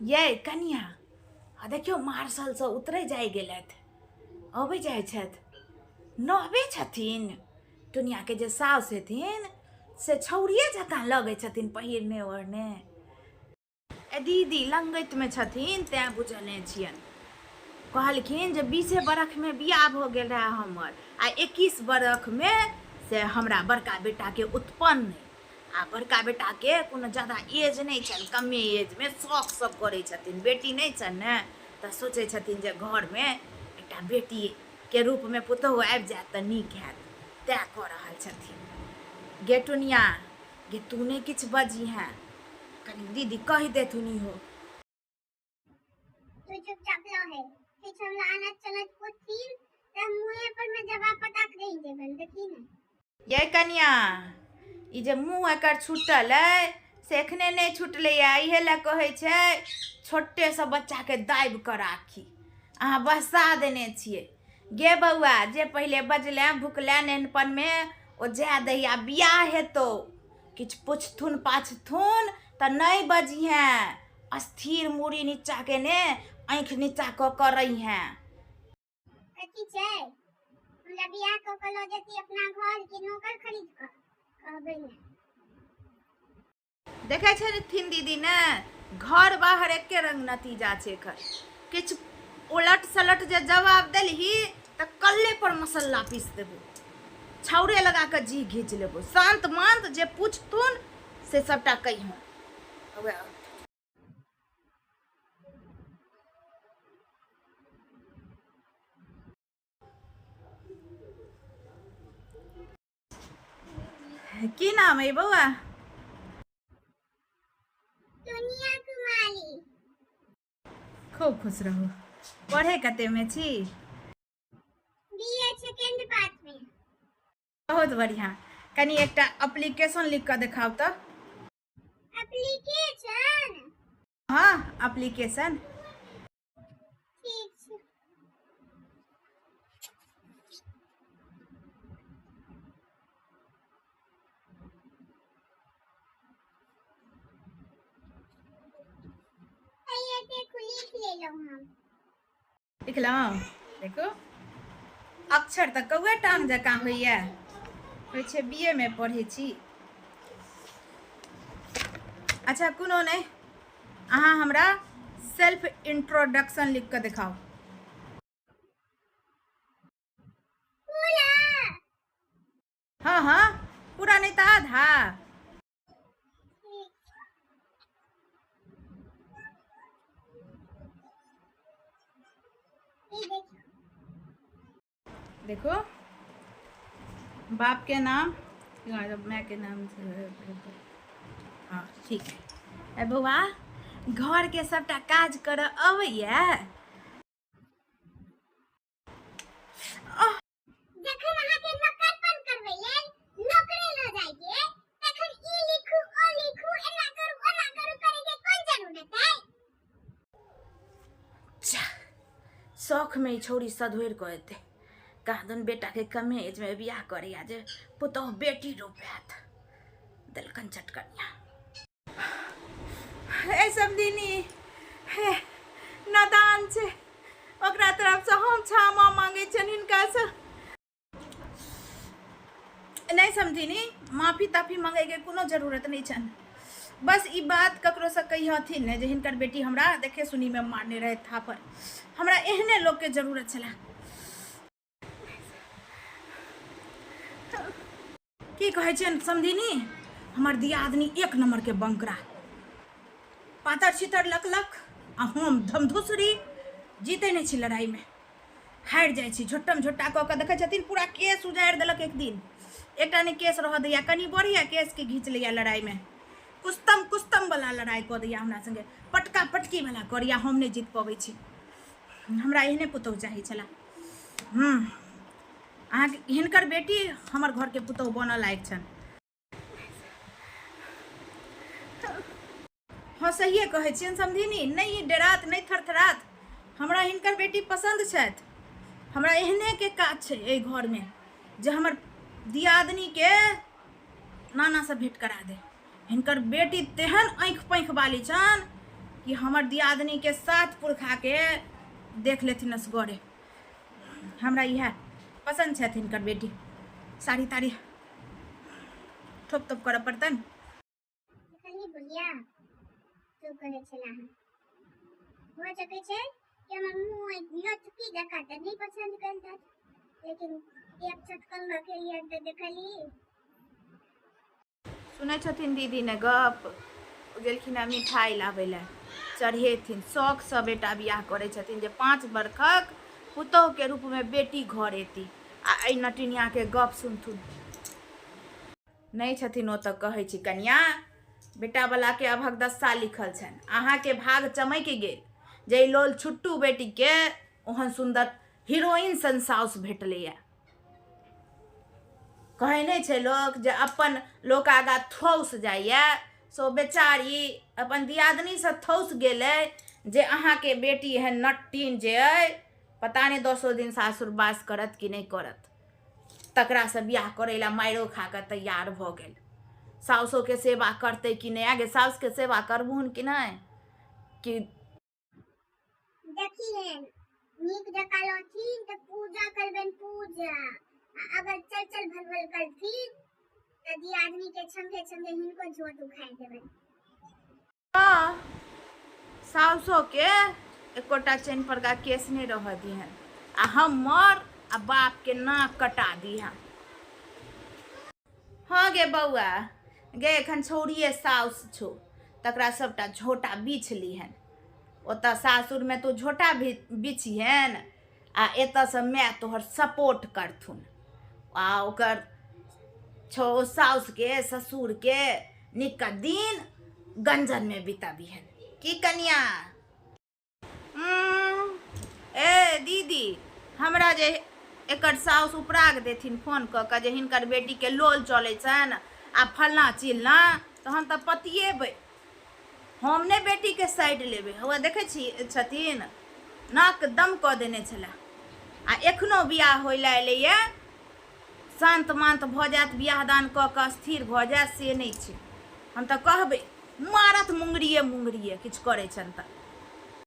ये कनिया देखियो मार्शल से उतरे जाय गेलथि, अबै जाइ छथि, नहबे छथिन। दुनिया के जे साउस हेथिन से छौरिए जकाँ लगै छथिन पहिरने ओढ़ने। दीदी लंगैत में छथिन, तैं बुझने छियनि। कहलखिन जे 20 बरख में बियाह भ गेल रहा हमर, आ 21 बरख में से हमरा बड़का बेटा के उत्पन्न नहीं। आ बड़का बेटा के कोनो ज्यादा एज नहीं छनि, कमे एज में शौक सब करै छथिन। बेटी नहीं छनि ने, तऽ सोचै छथिन जे घर में एकटा बेटी के रूप में पुतहु आबि जायत तऽ नीक हैत, तैं कऽ रहल छथिन। गे टुनिया, गे तू नहीं किछु बजिहें, कनी दीदी कहि देथुनी हो। तू चुपचाप रहे, किछु हमरा आनत चलत पुछथिन त मुंहे पर में जवाब पटाक दे देबन, देखी ने। ये कनिया, ई जे मुँह एकर छूटल है से एखने नहीं छूटले है, इहे ला कहै छै छोटे से बच्चा के दाबि कर राखी। अहाँ बसा देने छियै। गे बौआ, जे पहले बजले भुकले नेनपन में ओ जाय दैया, बियाह हेतौ, किछु पुछथुन पाछथुन तऽ नहीं बजिहें। अस्थिर मूड़ी नीचा के ने आँखि नीचा कऽ कर रहिहें। कथी छै, हमरा बियाह क के ल जेती अपना घर के नौकर खरीद कर, कहबै ने। देखे छथिन दीदी ने, घर बाहर एके रंग नतीजा छै एकर। किछु उलट सलट जे जवाब देलही तऽ कल्ले पर मसल्ला पीस देबो, छौरे लगा के जी घींच लेबो। शांत मांत जे पूछथुन से सबटा कहिहँ। की नाम है बउआ? दुनिया कुमारी। खूब खुश रहो। पढ़े कते में छी? बीए सेकंड पार्ट में। बहुत बढ़िया। कनी एकटा एप्लीकेशन लिख कर दिखाओ तो। एप्लीकेशन? हाँ, एप्लीकेशन। ठीक छै। लिख लो, देखो अक्षर तऽ कौए टांग जकाँ होइए। होइ छै बीए में पढ़ै छी। अच्छा कोनो नहीं, अहाँ हमरा सेल्फ इंट्रोडक्शन लिख कर दिखाओ। पूरा? हाँ हाँ, पूरा नहीं तो आधा। देखो, बाप के नाम, माँ के नाम से, हाँ ठीक है। बउआ, घर के सबटा काज कर अबैया? जखन अहाँ के नौकरपन करबै लेल नौकरी ल जाय के, तखन ई लिखू ओ लिखू, एना करू ओना करू करे के कोन जरूरत है? शौख में छोरी सधोर कऽ देते। कहदन बेटा के कमे एज में बियाह करैया जे पुतहु बेटी रोपैत, देलकन चटकनिया। ए समझिनी, हे नादान छै, ओकरा तरफ से हम क्षमा मांगे छन, हिनका से नहीं समझिनी। माफी ताफी मांगे के कोनो जरूरत नहीं छन। बस ई बात ककरो से कहिथिन ने जे हिनकर बेटी हमरा देखे सुनी में मारने रहे थापर। हमरा एहने लोग के जरूरत छला। की कहे छन समझिनी, हमर दियादनी एक नंबर के बंकरा, पातर छितर लक आ हम धमधुसरी, जीते नहीं छी लड़ाई में, हार जाय छी। झोट्टम झोट्टा कऽ के देखे छथिन, पूरा केस उजाड़ देलक एक दिन। एकटा ने केस रह दैया, कनी बढ़िया केस के घींच लिया लड़ाई में। कुस्तम वाला लड़ाई कऽ दैया हमरा संगे, पटका पटकी वाला करिया, हम नहीं जीत पबै छी। हमरा एहने पुतहु चाही छला। अहाँ हिनकर बेटी हमर घर के पुतहु बनऽ लायक छन। हाँ सहिए कहै छियन समझिनी, नहीं डरात नहीं थरथरात। हमरा हिनकर बेटी पसंद छथि। हमरा एहने के काज छै एहि घर में जे हमर दियादनी के नाना से भेंट करा दे। हिनकर बेटी तेहन आँखि पाँखि वाली छन कि हमर दियादनी के 7 पुरखा के देख लेथिन असगरे। हमरा इएह पसंद छै हिनकर बेटी। साड़ी ताड़ी ठोप ठोप करऽ पड़तन। खाली बुढ़िया तू कहे छला हो सके छै कि हमर मुंह लचकी जका त नहीं पसंद करता, लेकिन एक चटकन के लिए तो देखली। सुनै छथिन दीदी ने गप, गेलखिन आ मिठाई लाबै लए, चढ़ेथिन। शौक से बेटा बियाह करै छथिन जे 5 बरखक पुतोह के रूप में बेटी घर एती आ एहि नटिनिया के गप सुनथुन। नहीं छथिन ओ तऽ कहै छी कनिया बेटा वाला के अभगदस्सा लिखल छनि। अहाँ के भाग चमक गेल जे लोल छुट्टू बेटी के ओहन सुंदर हीरोइन सन साउस भेटलैया। कहै नहीं छै लोक जे अपन लोक आगा थौस जाइया, सो बेचारी अपन दियादनी से थौस गेलै जे अहाँ के बेटी एहन नट्टीन जे अइ पता नहीं 10 दिन सासुरवास करत कि नहीं करत, तकरा से बियाह करे ला मारो खा के तैयार भ गेल। साउसो के सेवा करते कि नहीं? आगे साउस के सेवा करबुन कि नहीं? कि देखिए नीक जका लथिन त पूजा करबेन पूजा, अगर चल भलभल करथिन त दियादनी के छंगे छंगे हिनको झोट उखाड़ देबेन। हाँ, साउसो के एकोटा चैन पर का केस नहीं रह दिहन आ हमर आ बाप के नाक कटा दिहन। हाँ गे बौआ गे, एखन छौड़िए साउस छो, तकरा सबटा झोटा बीछ लिहन। ओतऽ सासुर में तो झोटा बिछिहन आ एतऽ से माय तोहर सपोर्ट करथुन आ ओकर साउस के ससुर के निक दिन गंजन में बिताबिहन। की कनिया? ए दीदी, हमरा जे एकर साउस उपराग देथिन फोन कऽ के जे हिनकर बेटी के लोल चलै छनि आ फलना चिलना, तो हम तऽ पतिएबै, हम ने बेटी के साइड लेबै। हुआ देखे छथिन नाक दम कऽ देने छला आ एखनो बियाह होइ ला एलैया, शांत मांत भऽ जायत, बियाह दान कऽ के स्थिर भऽ जायत से नहीं छै। हम तऽ कहबै मारत मुंगरिये मुंगरिये किछु करै छनि तऽ।